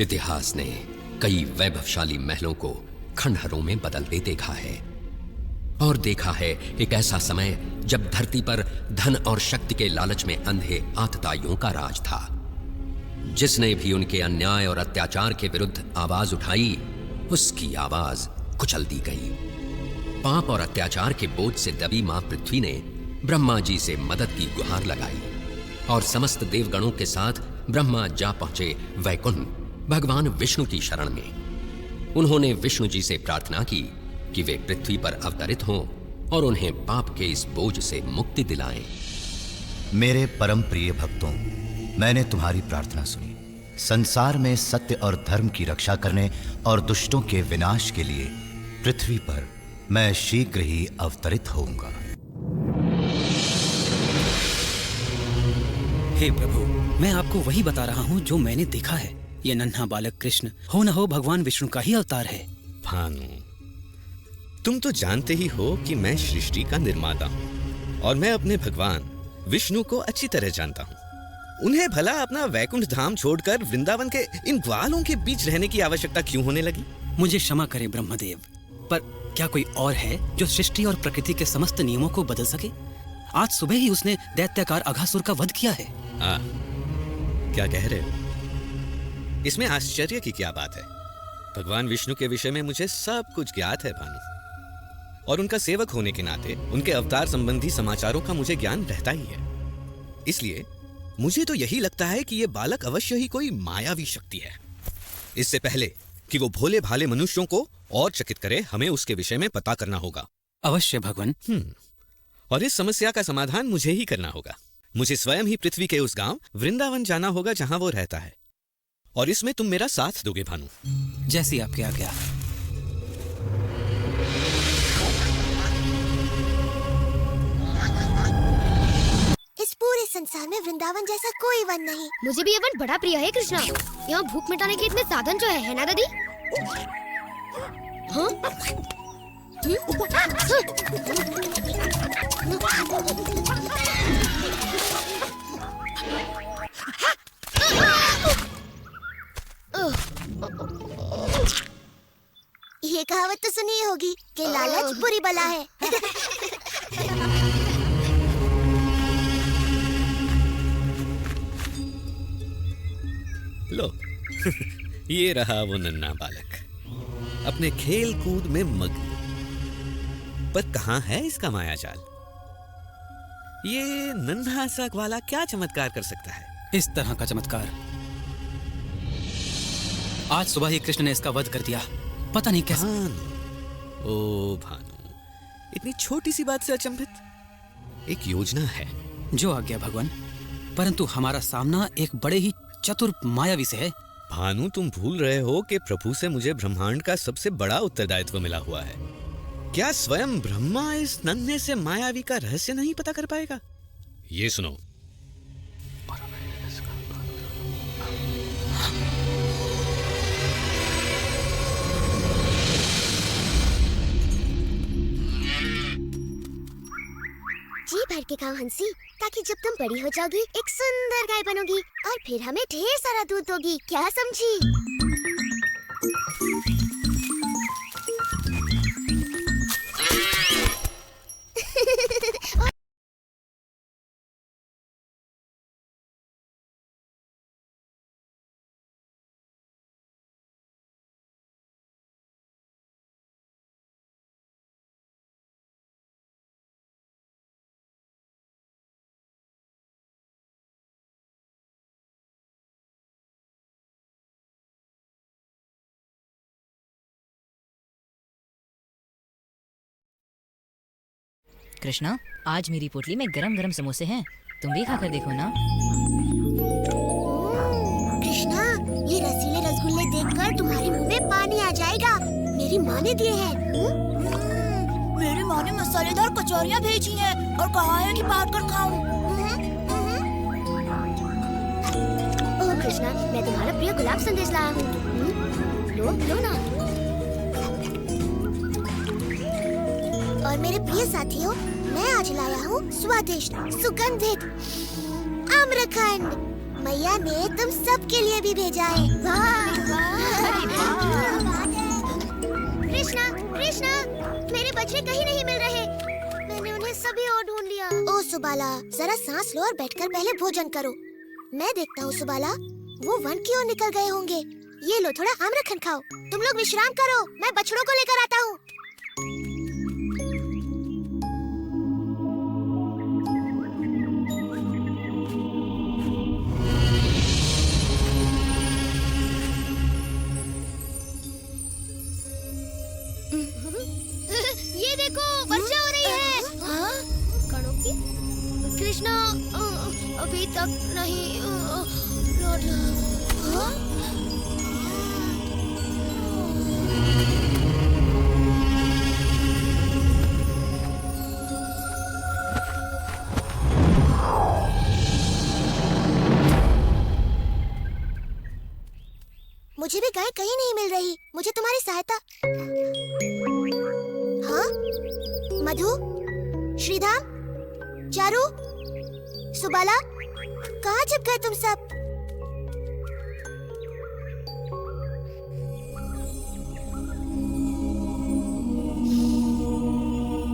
इतिहास ने कई वैभवशाली महलों को खंडहरों में बदलते देखा है, और देखा है एक ऐसा समय जब धरती पर धन और शक्ति के लालच में अंधे आतताइयों का राज था। जिसने भी उनके अन्याय और अत्याचार के विरुद्ध आवाज उठाई, उसकी आवाज कुचल दी गई। पाप और अत्याचार के बोझ से दबी मां पृथ्वी ने ब्रह्मा जी से मदद की गुहार लगाई, और समस्त देवगणों के साथ ब्रह्मा जा पहुंचे वैकुंठ भगवान विष्णु की शरण में। उन्होंने विष्णु जी से प्रार्थना की कि वे पृथ्वी पर अवतरित हों और उन्हें पाप के इस बोझ से मुक्ति दिलाएं। मेरे परम प्रिय भक्तों, मैंने तुम्हारी प्रार्थना सुनी। संसार में सत्य और धर्म की रक्षा करने और दुष्टों के विनाश के लिए पृथ्वी पर मैं शीघ्र ही अवतरित होऊंगा। हे प्रभु, मैं आपको वही बता रहा हूँ जो मैंने देखा है। ये नन्हा बालक कृष्ण हो न हो भगवान विष्णु का ही अवतार है। भानु, तुम तो जानते ही हो कि मैं सृष्टि का निर्माता हूँ और मैं अपने भगवान विष्णु को अच्छी तरह जानता हूँ। उन्हें भला अपना वैकुंठ धाम छोड़कर वृंदावन के इन ग्वालों के बीच रहने की आवश्यकता क्यों होने लगी? मुझे क्षमा करे ब्रह्मदेव, पर क्या कोई और है जो सृष्टि और प्रकृति के समस्त नियमों को बदल सके? आज सुबह ही उसने दैत्याकार अघासुर का वध किया है। क्या कह रहे हो? इसमें आश्चर्य की क्या बात है? भगवान विष्णु के विषय में मुझे सब कुछ ज्ञात है भानु, और उनका सेवक होने के नाते उनके अवतार संबंधी समाचारों का मुझे ज्ञान रहता ही है। इसलिए मुझे तो यही लगता है कि यह बालक अवश्य ही कोई मायावी शक्ति है। इससे पहले कि वो भोले भाले मनुष्यों को और चकित करे, हमें उसके विषय में पता करना होगा। अवश्य भगवान। और इस समस्या का समाधान मुझे ही करना होगा। मुझे स्वयं ही पृथ्वी के उस गांव वृंदावन जाना होगा जहां वो रहता है, और इसमें तुम मेरा साथ दोगे भानु? जैसी आपकी आज्ञा। इस पूरे संसार में वृंदावन जैसा कोई वन नहीं। मुझे भी ये वन बड़ा प्रिय है कृष्णा। यहाँ भूख मिटाने के इतने साधन जो है ना दादी? हाँ? ये कहावत तो सुनी होगी कि लालच बुरी बला है। लो ये रहा वो नन्हा बालक, अपने खेल कूद में मग्न। पर कहां है इसका मायाजाल? ये नन्हा सा ग्वाला क्या चमत्कार कर सकता है? इस तरह का चमत्कार आज सुबह ही कृष्ण ने इसका वध कर दिया। पता नहीं कैसे। भानु, ओ भानु, इतनी छोटी सी बात से अचंभित? एक योजना है। जो आज्ञा भगवान, परंतु हमारा सामना एक बड़े ही चतुर मायावी से है। भानु, तुम भूल रहे हो कि प्रभु से मुझे ब्रह्मांड का सबसे बड़ा उत्तरदायित्व मिला हुआ है। क्या स्वयं ब्रह्मा इस नन्हे से मायावी का रहस्य नहीं पता कर पाएगा? ये सुनो। जी भर के खाओ हंसी, ताकि जब तुम बड़ी हो जाओगी एक सुंदर गाय बनोगी और फिर हमें ढेर सारा दूध दोगी। क्या समझी? कृष्णा, आज मेरी पोटली में गरम गरम समोसे हैं, तुम भी खाकर देखो ना। कृष्णा, ये रसीले रसगुल्ले देखकर तुम्हारे मुंह में पानी आ जाएगा। मेरी माँ ने दिए हैं। मेरी माँ ने मसालेदार कचौरियाँ भेजी हैं और कहा है कि बांट कर खाऊं। ओह कृष्णा, मैं तुम्हारा प्रिय गुलाब संदेश लाया हूँ। लो लो ना। और मेरे प्रिय साथियों, मैं आज लाया हूँ स्वादिष्ट सुगंधित आम्रखंड। मैया ने तुम सबके लिए भी भेजा है। कृष्णा, कृष्णा, मेरे बच्चे कहीं नहीं मिल रहे। मैंने उन्हें सभी ओर ढूंढ लिया। ओ सुबाला, जरा सांस लो और बैठकर पहले भोजन करो। मैं देखता हूँ सुबाला, वो वन की ओर निकल गए होंगे। ये लो, थोड़ा आम्रखंड खाओ। तुम लोग विश्राम करो, मैं बछड़ों को लेकर आता हूँ। ये देखो, वर्षा हो रही है। हाँ? कणों की? कृष्णा अभी तक नहीं लौट रहा। हाँ? मुझे भी गाय कहीं नहीं मिल रही। मुझे तुम्हारी सहायता। हाँ? मधु, श्रीधाम, चारू, सुबाला, कहाँ छिप गए तुम सब?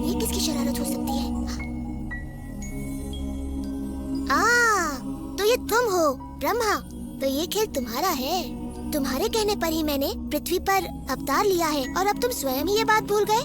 ये किसकी शरारत हो सकती है? तो ये तुम हो ब्रह्मा। तो ये खेल तुम्हारा है। तुम्हारे कहने पर ही मैंने पृथ्वी पर अवतार लिया है और अब तुम स्वयं ही ये बात भूल गए।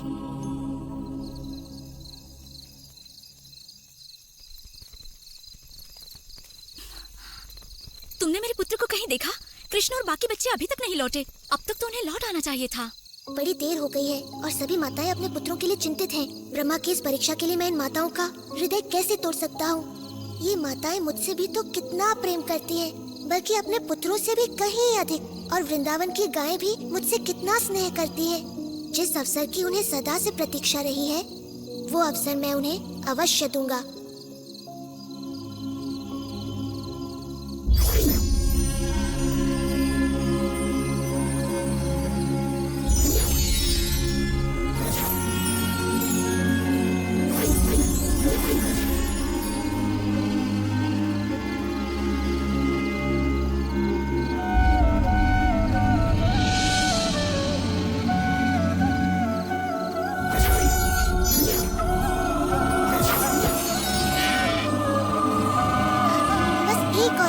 तुमने मेरे पुत्र को कहीं देखा? कृष्ण और बाकी बच्चे अभी तक नहीं लौटे। अब तक तो उन्हें लौट आना चाहिए था। बड़ी देर हो गई है और सभी माताएं अपने पुत्रों के लिए चिंतित हैं। ब्रह्मा की इस परीक्षा के लिए मैं इन माताओं का हृदय कैसे तोड़ सकता हूँ? ये माताएं मुझसे भी तो कितना प्रेम करती हैं, बल्कि अपने पुत्रों से भी कहीं अधिक। और वृंदावन की गायें भी मुझसे कितना स्नेह करती हैं। जिस अवसर की उन्हें सदा से प्रतीक्षा रही है, वो अवसर मैं उन्हें अवश्य दूंगा।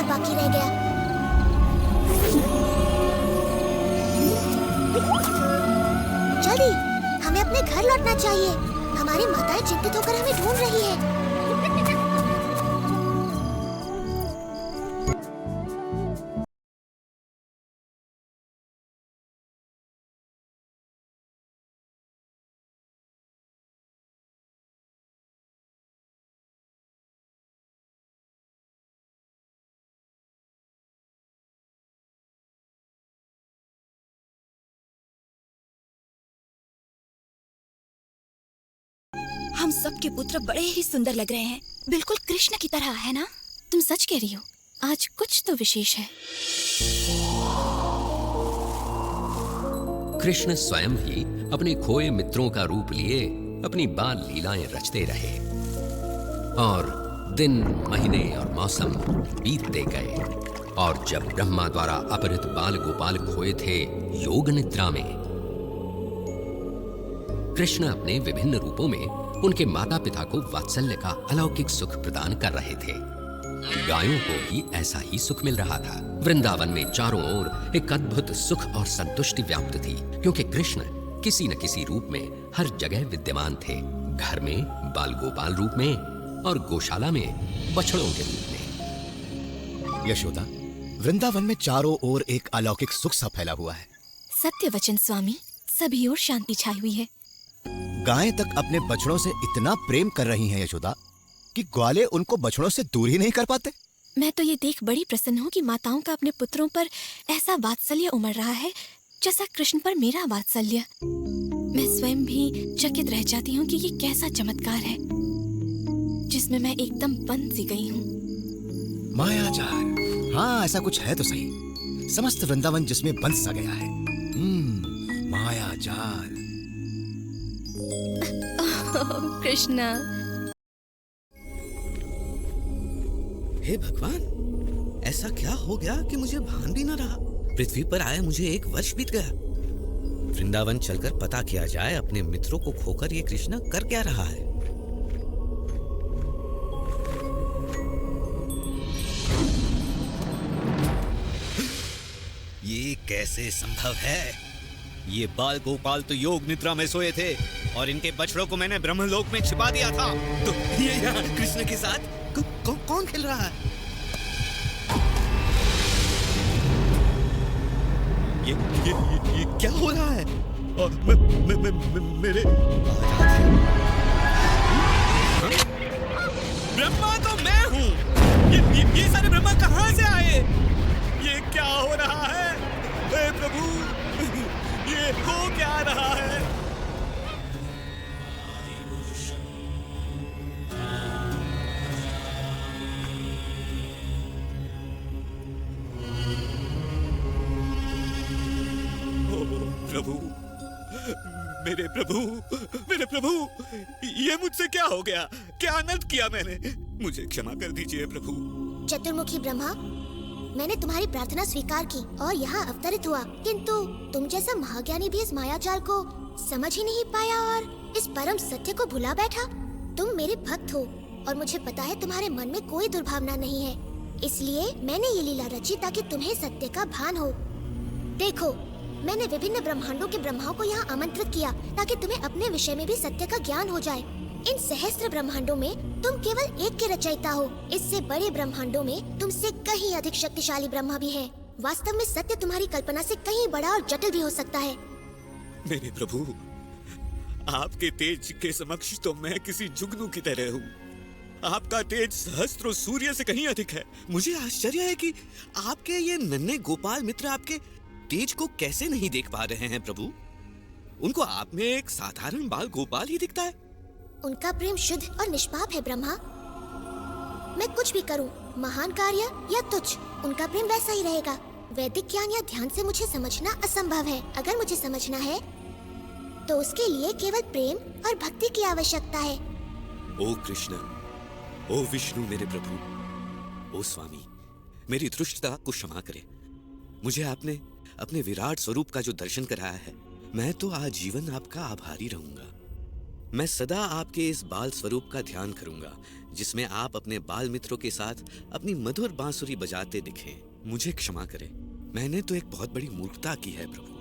बाकी रह गया। जल्दी, हमें अपने घर लौटना चाहिए। हमारी माताएं चिंतित होकर हमें ढूंढ रही हैं। हम सबके पुत्र बड़े ही सुंदर लग रहे हैं, बिल्कुल कृष्ण की तरह, है ना? तुम सच कह रही हो, आज कुछ तो विशेष है। कृष्ण स्वयं ही अपने खोए मित्रों का रूप लिए अपनी बाल लीलाएं रचते रहे और दिन, महीने और मौसम बीतते गए। और जब ब्रह्मा द्वारा अपहृत बाल गोपाल खोए थे योग निद्रा में, कृष्ण अपने विभिन्न रूपों में उनके माता पिता को वात्सल्य का अलौकिक सुख प्रदान कर रहे थे। गायों को भी ऐसा ही सुख मिल रहा था। वृंदावन में चारों ओर एक अद्भुत सुख और संतुष्टि व्याप्त थी, क्योंकि कृष्ण किसी न किसी रूप में हर जगह विद्यमान थे। घर में बाल गोपाल रूप में और गौशाला में बछड़ों के रूप में। यशोदा, वृंदावन में चारों ओर एक अलौकिक सुख सा फैला हुआ है। सत्य वचन स्वामी, सभी ओर शांति छाई हुई है। गायें तक अपने बछड़ों से इतना प्रेम कर रही हैं यशोदा कि ग्वाले उनको बछड़ों से दूर ही नहीं कर पाते। मैं तो ये देख बड़ी प्रसन्न हूँ कि माताओं का अपने पुत्रों पर ऐसा वात्सल्य उमड़ रहा है जैसा कृष्ण पर मेरा वात्सल्य। मैं स्वयं भी चकित रह जाती हूँ कि ये कैसा चमत्कार है जिसमें मैं एकदम बंध सी गई हूँ। मायाजाल, हाँ ऐसा कुछ है तो सही। समस्त वृंदावन जिसमें बंध सा गया है। मायाजाल। कृष्णा, हे भगवान, ऐसा क्या हो गया कि मुझे भान भी न रहा। पृथ्वी पर आए मुझे 1 वर्ष बीत गया। वृंदावन चलकर पता किया जाए अपने मित्रों को खोकर ये कृष्ण कर क्या रहा है। ये कैसे संभव है? ये बाल गोपाल तो योग निद्रा में सोए थे और इनके बछड़ों को मैंने ब्रह्मलोक में छिपा दिया था। तो ये यहाँ कृष्ण के साथ कौन खेल रहा है? ये क्या हो रहा है? और मेरे ब्रह्मा तो मैं हूँ। ये सारे ब्रह्मा कहाँ से आए? ये क्या हो रहा है? हे प्रभु, ये हो क्या रहा है? प्रभु, मेरे प्रभु, ये मुझसे क्या हो गया? क्या अनर्थ किया मैंने? मुझे क्षमा कर दीजिए प्रभु। चतुर्मुखी ब्रह्मा, मैंने तुम्हारी प्रार्थना स्वीकार की और यहाँ अवतरित हुआ, किंतु तुम जैसा महाज्ञानी भी इस मायाजाल को समझ ही नहीं पाया और इस परम सत्य को भुला बैठा। तुम मेरे भक्त हो और मुझे पता है तुम्हारे मन में कोई दुर्भावना नहीं है, इसलिए मैंने ये लीला रची ताकि तुम्हें सत्य का भान हो। देखो, मैंने विभिन्न ब्रह्मांडों के ब्रह्माओं को यहाँ आमंत्रित किया ताकि तुम्हें अपने विषय में भी सत्य का ज्ञान हो जाए। इन सहस्त्र ब्रह्मांडों में तुम केवल एक के रचयिता हो। इससे बड़े ब्रह्मांडों में तुमसे कहीं अधिक शक्तिशाली ब्रह्मा भी है। वास्तव में सत्य तुम्हारी कल्पना से कहीं बड़ा और जटिल भी हो सकता है। मेरे प्रभु, आपके तेज के समक्ष तो मैं किसी जुगनू की तरह हूँ। आपका तेज सहस्त्रों सूर्य से कहीं अधिक है। मुझे आश्चर्य है कि आपके ये नन्हे गोपाल मित्र आपके तेज को कैसे नहीं देख पा रहे हैं प्रभु। उनको आप में एक साधारण बाल गोपाल ही दिखता है। उनका प्रेम शुद्ध और निष्पाप है ब्रह्मा। मैं कुछ भी करूं, महान कार्य या तुच्छ, उनका प्रेम वैसा ही रहेगा। वैदिक ज्ञान या ध्यान से मुझे समझना असंभव है। अगर मुझे समझना है तो उसके लिए केवल प्रेम और भक्ति की आवश्यकता है। ओ कृष्ण, ओ विष्णु मेरे प्रभु, ओ स्वामी, मेरी धृष्टता को क्षमा करें। मुझे आपने अपने विराट स्वरूप का जो दर्शन कराया है, मैं तो आजीवन आपका आभारी रहूंगा। मैं सदा आपके इस बाल स्वरूप का ध्यान करूंगा जिसमें आप अपने बाल मित्रों के साथ अपनी मधुर बांसुरी बजाते दिखें। मुझे क्षमा करें, मैंने तो एक बहुत बड़ी मूर्खता की है प्रभु।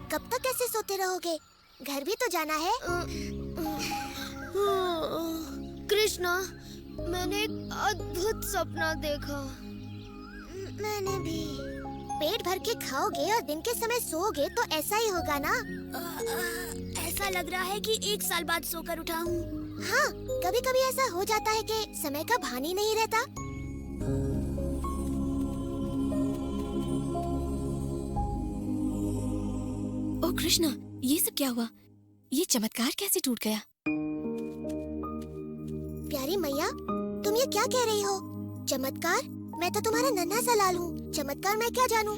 कब तक ऐसे सोते रहोगे? घर भी तो जाना है। कृष्णा, मैंने एक अद्भुत सपना देखा। मैंने भी। पेट भर के खाओगे और दिन के समय सोओगे तो ऐसा ही होगा ना? ऐसा लग रहा है कि 1 साल बाद सोकर उठा हूँ। हाँ, कभी कभी ऐसा हो जाता है कि समय का भान ही नहीं रहता। ओ कृष्णा, ये सब क्या हुआ? ये चमत्कार कैसे टूट गया? प्यारी मैया, तुम ये क्या कह रही हो? चमत्कार? मैं तो तुम्हारा नन्हा सा लाल हूँ। चमत्कार मैं क्या जानूँ?